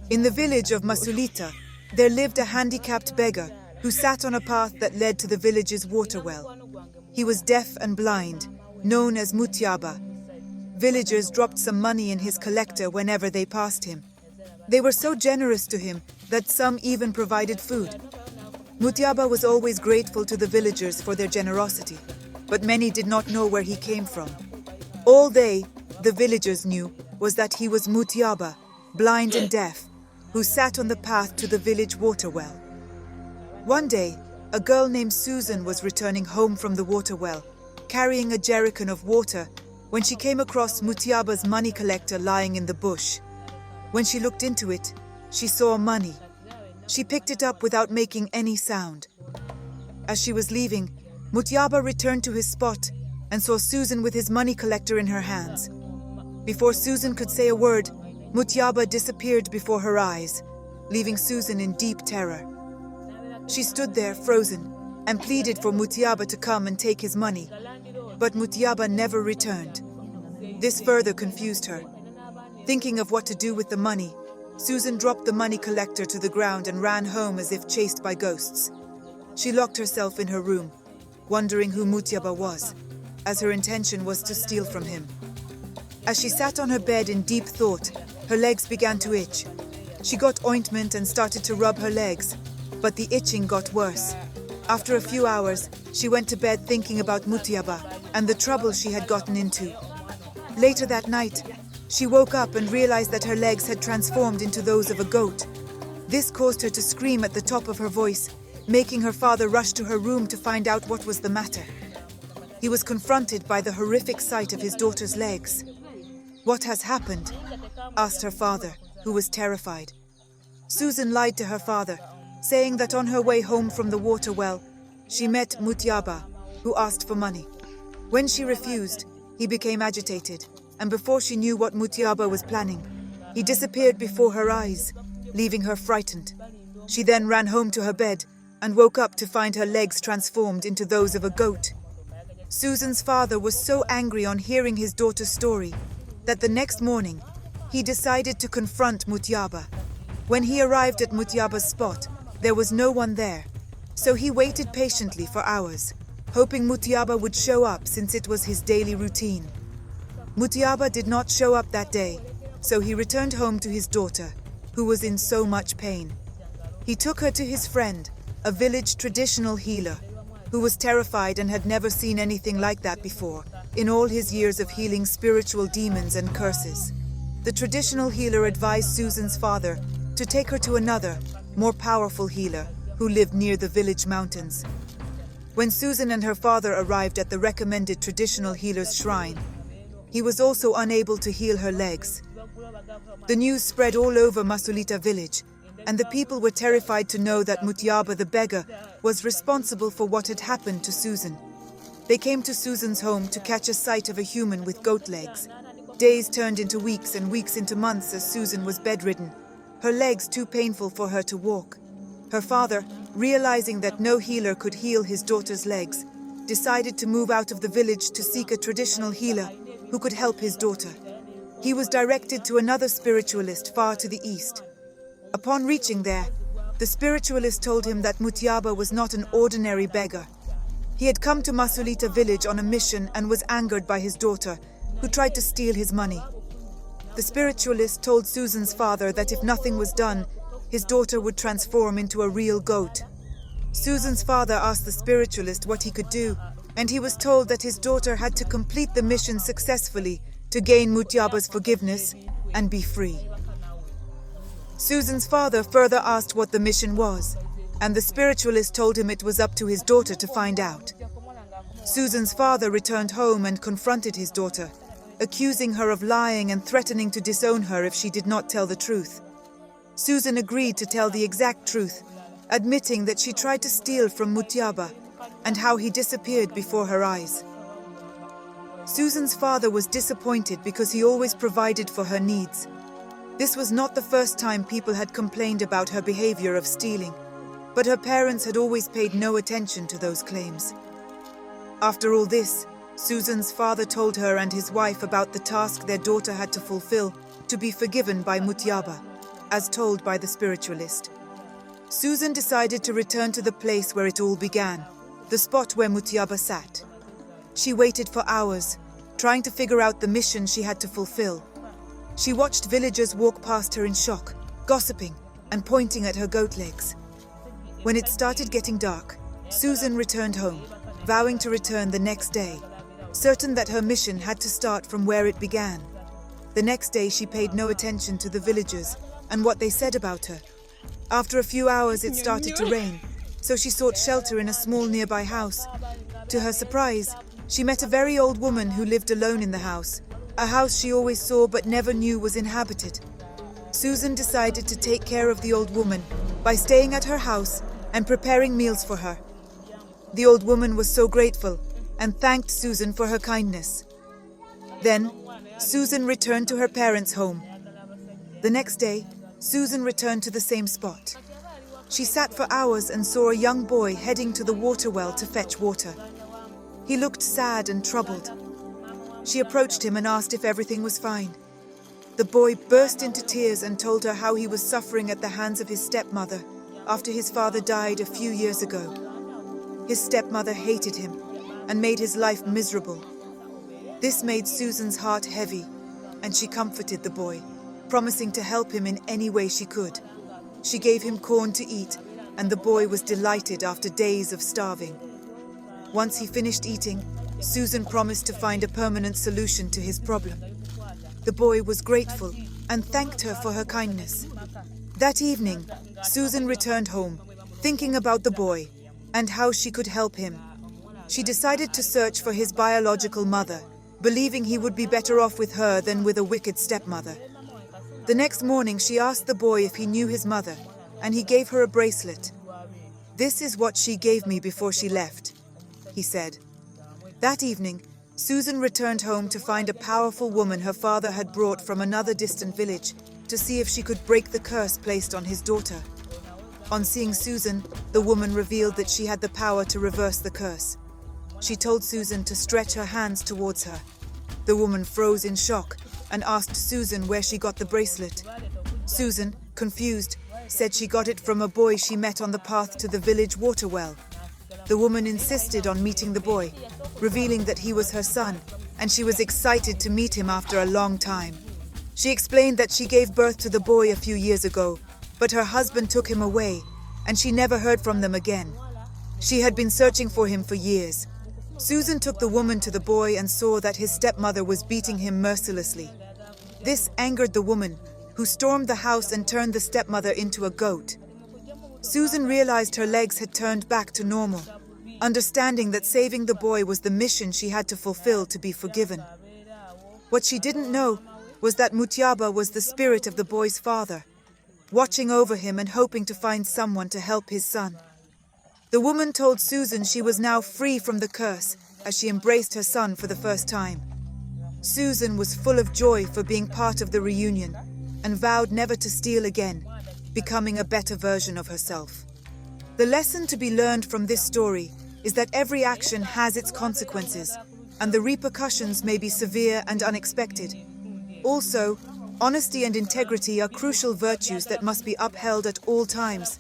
In the village of Masulita, there lived a handicapped beggar who sat on a path that led to the village's water well. He was deaf and blind, known as Mutyaba. Villagers dropped some money in his collector whenever they passed him. They were so generous to him that some even provided food. Mutyaba was always grateful to the villagers for their generosity, but many did not know where he came from. All they, the villagers, knew was that he was Mutyaba, blind and deaf, who sat on the path to the village water well. One day, a girl named Suzan was returning home from the water well, carrying a jerrycan of water, when she came across Mutyaba's money collector lying in the bush. When she looked into it, she saw money. She picked it up without making any sound. As she was leaving, Mutyaba returned to his spot and saw Suzan with his money collector in her hands. Before Suzan could say a word, Mutyaba disappeared before her eyes, leaving Suzan in deep terror. She stood there frozen and pleaded for Mutyaba to come and take his money, but Mutyaba never returned. This further confused her. Thinking of what to do with the money, Suzan dropped the money collector to the ground and ran home as if chased by ghosts. She locked herself in her room, wondering who Mutyaba was, as her intention was to steal from him. As she sat on her bed in deep thought, her legs began to itch. She got ointment and started to rub her legs, but the itching got worse. After a few hours, she went to bed thinking about Mutyaba and the trouble she had gotten into. Later that night, she woke up and realized that her legs had transformed into those of a goat. This caused her to scream at the top of her voice, making her father rush to her room to find out what was the matter. He was confronted by the horrific sight of his daughter's legs. "What has happened?" asked her father, who was terrified. Suzan lied to her father, saying that on her way home from the water well, she met Mutyaba, who asked for money. When she refused, he became agitated, and before she knew what Mutyaba was planning, he disappeared before her eyes, leaving her frightened. She then ran home to her bed and woke up to find her legs transformed into those of a goat. Suzan's father was so angry on hearing his daughter's story that the next morning, he decided to confront Mutyaba. When he arrived at Mutyaba's spot, there was no one there, so he waited patiently for hours, hoping Mutyaba would show up since it was his daily routine. Mutyaba did not show up that day, so he returned home to his daughter, who was in so much pain. He took her to his friend, a village traditional healer, who was terrified and had never seen anything like that before, in all his years of healing spiritual demons and curses. The traditional healer advised Suzan's father to take her to another, more powerful healer who lived near the village mountains. When Suzan and her father arrived at the recommended traditional healer's shrine, he was also unable to heal her legs. The news spread all over Masulita village, and the people were terrified to know that Mutyaba the beggar was responsible for what had happened to Suzan. They came to Suzan's home to catch a sight of a human with goat legs. Days turned into weeks and weeks into months as Suzan was bedridden, her legs too painful for her to walk. Her father, realizing that no healer could heal his daughter's legs, decided to move out of the village to seek a traditional healer who could help his daughter. He was directed to another spiritualist far to the east. Upon reaching there, the spiritualist told him that Mutyaba was not an ordinary beggar. He had come to Masulita village on a mission and was angered by his daughter, who tried to steal his money. The spiritualist told Suzan's father that if nothing was done, his daughter would transform into a real goat. Suzan's father asked the spiritualist what he could do, and he was told that his daughter had to complete the mission successfully to gain Mutyaba's forgiveness and be free. Suzan's father further asked what the mission was, and the spiritualist told him it was up to his daughter to find out. Suzan's father returned home and confronted his daughter, accusing her of lying and threatening to disown her if she did not tell the truth. Suzan agreed to tell the exact truth, admitting that she tried to steal from Mutyaba and how he disappeared before her eyes. Suzan's father was disappointed because he always provided for her needs. This was not the first time people had complained about her behavior of stealing, but her parents had always paid no attention to those claims. After all this, Suzan's father told her and his wife about the task their daughter had to fulfill to be forgiven by Mutyaba, as told by the spiritualist. Suzan decided to return to the place where it all began, the spot where Mutyaba sat. She waited for hours, trying to figure out the mission she had to fulfill. She watched villagers walk past her in shock, gossiping and pointing at her goat legs. When it started getting dark, Suzan returned home, vowing to return the next day, certain that her mission had to start from where it began. The next day she paid no attention to the villagers and what they said about her. After a few hours it started to rain, so she sought shelter in a small nearby house. To her surprise, she met a very old woman who lived alone in the house, a house she always saw but never knew was inhabited. Suzan decided to take care of the old woman by staying at her house and preparing meals for her. The old woman was so grateful and thanked Suzan for her kindness. Then, Suzan returned to her parents' home. The next day, Suzan returned to the same spot. She sat for hours and saw a young boy heading to the water well to fetch water. He looked sad and troubled. She approached him and asked if everything was fine. The boy burst into tears and told her how he was suffering at the hands of his stepmother after his father died a few years ago. His stepmother hated him and made his life miserable. This made Suzan's heart heavy, and she comforted the boy, promising to help him in any way she could. She gave him corn to eat, and the boy was delighted after days of starving. Once he finished eating, Suzan promised to find a permanent solution to his problem. The boy was grateful and thanked her for her kindness. That evening, Suzan returned home, thinking about the boy and how she could help him. She decided to search for his biological mother, believing he would be better off with her than with a wicked stepmother. The next morning, she asked the boy if he knew his mother, and he gave her a bracelet. "This is what she gave me before she left," he said. That evening, Suzan returned home to find a powerful woman her father had brought from another distant village to see if she could break the curse placed on his daughter. On seeing Suzan, the woman revealed that she had the power to reverse the curse. She told Suzan to stretch her hands towards her. The woman froze in shock and asked Suzan where she got the bracelet. Suzan, confused, said she got it from a boy she met on the path to the village water well. The woman insisted on meeting the boy, revealing that he was her son, and she was excited to meet him after a long time. She explained that she gave birth to the boy a few years ago, but her husband took him away, and she never heard from them again. She had been searching for him for years. Suzan took the woman to the boy and saw that his stepmother was beating him mercilessly. This angered the woman, who stormed the house and turned the stepmother into a goat. Suzan realized her legs had turned back to normal, understanding that saving the boy was the mission she had to fulfill to be forgiven. What she didn't know was that Mutyaba was the spirit of the boy's father, watching over him and hoping to find someone to help his son. The woman told Suzan she was now free from the curse as she embraced her son for the first time. Suzan was full of joy for being part of the reunion and vowed never to steal again, becoming a better version of herself. The lesson to be learned from this story is that every action has its consequences, and the repercussions may be severe and unexpected. Also, honesty and integrity are crucial virtues that must be upheld at all times.